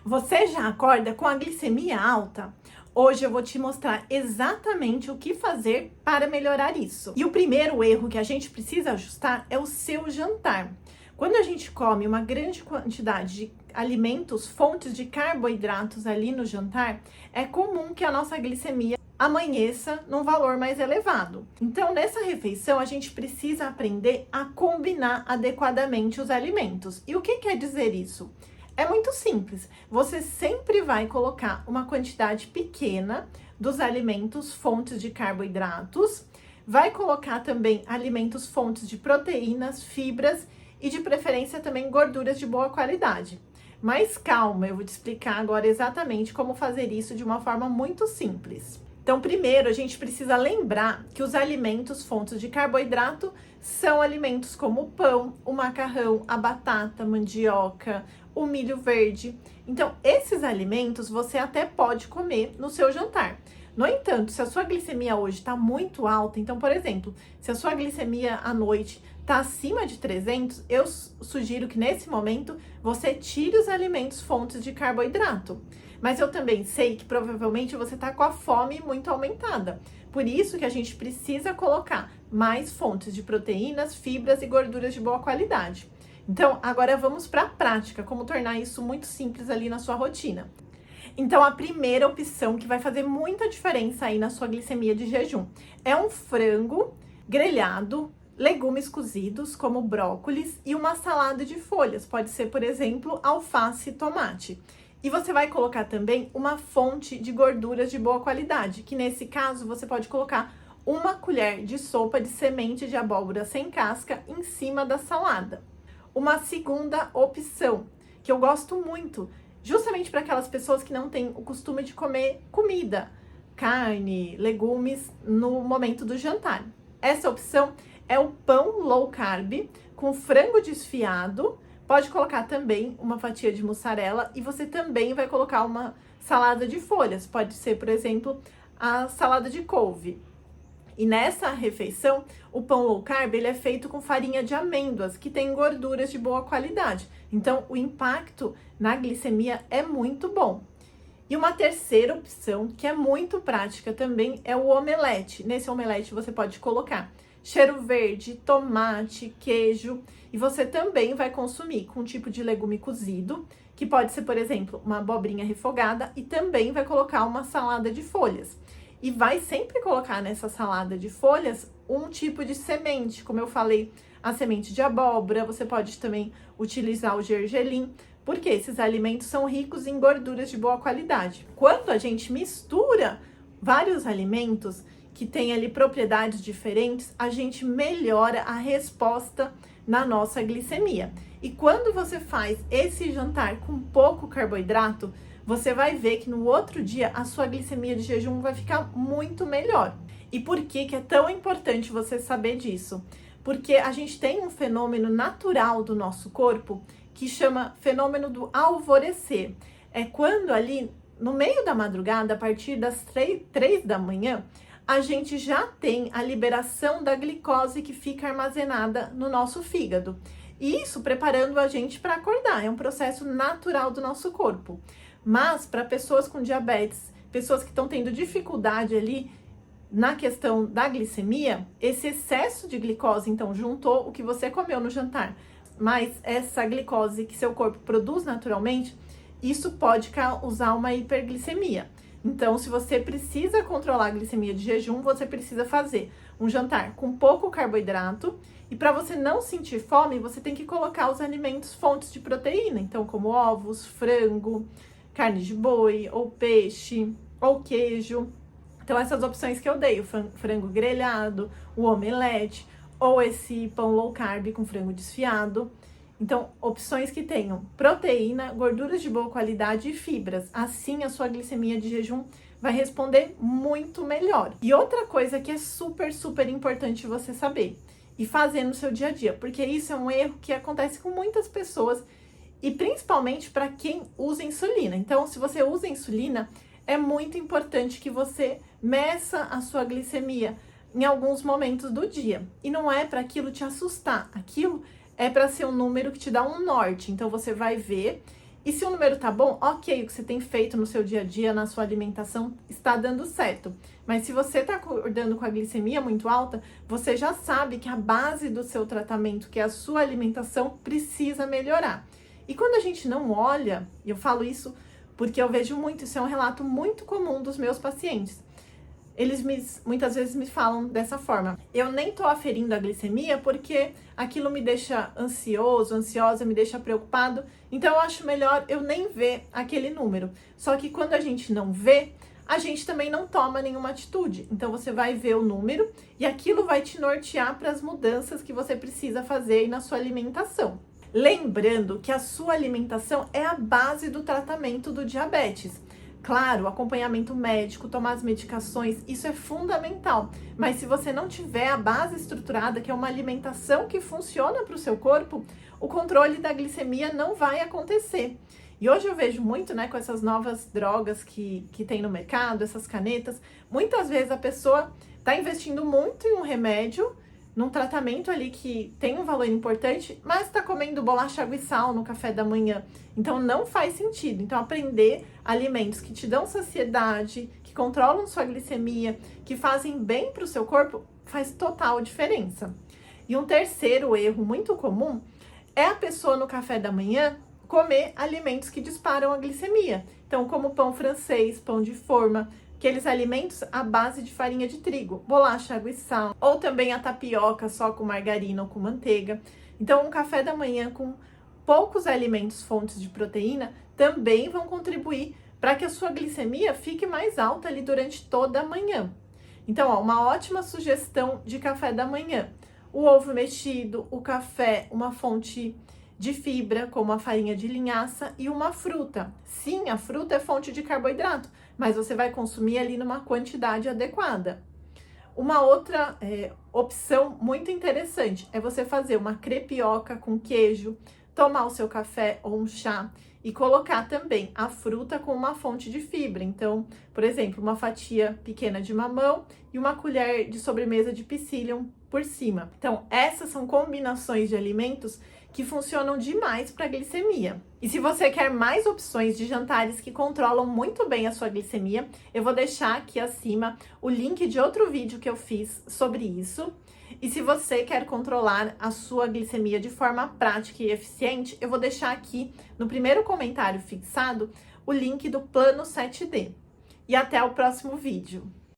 Você já acorda com a glicemia alta? Hoje eu vou te mostrar exatamente o que fazer para melhorar isso. E o primeiro erro que a gente precisa ajustar é o seu jantar. Quando a gente come uma grande quantidade de alimentos, fontes de carboidratos ali no jantar, é comum que a nossa glicemia amanheça num valor mais elevado. Então, nessa refeição, a gente precisa aprender a combinar adequadamente os alimentos. E o que quer dizer isso? É muito simples. Você sempre vai colocar uma quantidade pequena dos alimentos fontes de carboidratos, vai colocar também alimentos fontes de proteínas, fibras e de preferência também gorduras de boa qualidade. Mas calma, eu vou te explicar agora exatamente como fazer isso de uma forma muito simples. Então, primeiro, a gente precisa lembrar que os alimentos fontes de carboidrato são alimentos como o pão, o macarrão, a batata, a mandioca, o milho verde. Então, esses alimentos você até pode comer no seu jantar. No entanto, se a sua glicemia hoje está muito alta, então, por exemplo, se a sua glicemia à noite está acima de 300, eu sugiro que nesse momento você tire os alimentos fontes de carboidrato. Mas eu também sei que provavelmente você está com a fome muito aumentada. Por isso que a gente precisa colocar mais fontes de proteínas, fibras e gorduras de boa qualidade. Então, agora vamos para a prática, como tornar isso muito simples ali na sua rotina. Então, a primeira opção que vai fazer muita diferença aí na sua glicemia de jejum é um frango grelhado, legumes cozidos, como brócolis, e uma salada de folhas. Pode ser, por exemplo, alface e tomate. E você vai colocar também uma fonte de gorduras de boa qualidade, que nesse caso você pode colocar uma colher de sopa de semente de abóbora sem casca em cima da salada. Uma segunda opção, que eu gosto muito, justamente para aquelas pessoas que não têm o costume de comer comida, carne, legumes no momento do jantar. Essa opção é o pão low carb com frango desfiado. Pode colocar também uma fatia de mussarela e você também vai colocar uma salada de folhas. Pode ser, por exemplo, a salada de couve. E nessa refeição, o pão low carb ele é feito com farinha de amêndoas, que tem gorduras de boa qualidade. Então, o impacto na glicemia é muito bom. E uma terceira opção, que é muito prática também, é o omelete. Nesse omelete você pode colocar cheiro verde, tomate, queijo, e você também vai consumir com um tipo de legume cozido, que pode ser, por exemplo, uma abobrinha refogada, e também vai colocar uma salada de folhas. E vai sempre colocar nessa salada de folhas um tipo de semente, como eu falei, a semente de abóbora, você pode também utilizar o gergelim, porque esses alimentos são ricos em gorduras de boa qualidade. Quando a gente mistura vários alimentos que têm ali propriedades diferentes, a gente melhora a resposta na nossa glicemia. E quando você faz esse jantar com pouco carboidrato, você vai ver que no outro dia a sua glicemia de jejum vai ficar muito melhor. E por que é tão importante você saber disso? Porque a gente tem um fenômeno natural do nosso corpo que chama fenômeno do alvorecer. É quando ali no meio da madrugada, a partir das 3 da manhã, a gente já tem a liberação da glicose que fica armazenada no nosso fígado. E isso preparando a gente para acordar, é um processo natural do nosso corpo. Mas para pessoas com diabetes, pessoas que estão tendo dificuldade ali na questão da glicemia, esse excesso de glicose, então, juntou o que você comeu no jantar, mas essa glicose que seu corpo produz naturalmente, isso pode causar uma hiperglicemia. Então, se você precisa controlar a glicemia de jejum, você precisa fazer um jantar com pouco carboidrato. E para você não sentir fome, você tem que colocar os alimentos fontes de proteína. Então, como ovos, frango, carne de boi, ou peixe, ou queijo. Então, essas opções que eu dei, o frango grelhado, o omelete, ou esse pão low carb com frango desfiado. Então, opções que tenham proteína, gorduras de boa qualidade e fibras. Assim, a sua glicemia de jejum vai responder muito melhor. E outra coisa que é super, super importante você saber e fazer no seu dia a dia, porque isso é um erro que acontece com muitas pessoas e principalmente para quem usa insulina. Então, se você usa insulina, é muito importante que você meça a sua glicemia em alguns momentos do dia. E não é para aquilo te assustar, aquilo é para ser um número que te dá um norte. Então, você vai ver E se o número tá bom, ok, o que você tem feito no seu dia a dia, na sua alimentação, está dando certo. Mas se você tá acordando com a glicemia muito alta, você já sabe que a base do seu tratamento, que é a sua alimentação, precisa melhorar. E quando a gente não olha, e eu falo isso porque eu vejo muito, isso é um relato muito comum dos meus pacientes. Eles muitas vezes me falam dessa forma: eu nem tô aferindo a glicemia porque aquilo me deixa ansioso, ansiosa, me deixa preocupado, então eu acho melhor eu nem ver aquele número. Só que quando a gente não vê, a gente também não toma nenhuma atitude. Então você vai ver o número e aquilo vai te nortear para as mudanças que você precisa fazer aí na sua alimentação. Lembrando que a sua alimentação é a base do tratamento do diabetes. Claro, acompanhamento médico, tomar as medicações, isso é fundamental. Mas se você não tiver a base estruturada, que é uma alimentação que funciona para o seu corpo, o controle da glicemia não vai acontecer. E hoje eu vejo muito, né, com essas novas drogas que tem no mercado, essas canetas, muitas vezes a pessoa está investindo muito em um remédio, num tratamento ali que tem um valor importante, mas está comendo bolacha, água e sal no café da manhã. Então não faz sentido. Então aprender alimentos que te dão saciedade, que controlam sua glicemia, que fazem bem para o seu corpo, faz total diferença. E um terceiro erro muito comum é a pessoa no café da manhã comer alimentos que disparam a glicemia. Então, como pão francês, pão de forma, aqueles alimentos à base de farinha de trigo, bolacha, água e sal, ou também a tapioca só com margarina ou com manteiga. Então, um café da manhã com poucos alimentos fontes de proteína também vão contribuir para que a sua glicemia fique mais alta ali durante toda a manhã. Então, ó, uma ótima sugestão de café da manhã: o ovo mexido, o café, uma fonte de fibra, como a farinha de linhaça, e uma fruta. Sim, a fruta é fonte de carboidrato, mas você vai consumir ali numa quantidade adequada. Uma outra opção muito interessante é você fazer uma crepioca com queijo, tomar o seu café ou um chá e colocar também a fruta com uma fonte de fibra. Então, por exemplo, uma fatia pequena de mamão e uma colher de sobremesa de psyllium por cima. Então, essas são combinações de alimentos que funcionam demais para a glicemia. E se você quer mais opções de jantares que controlam muito bem a sua glicemia, eu vou deixar aqui acima o link de outro vídeo que eu fiz sobre isso. E se você quer controlar a sua glicemia de forma prática e eficiente, eu vou deixar aqui no primeiro comentário fixado o link do Plano 7D. E até o próximo vídeo.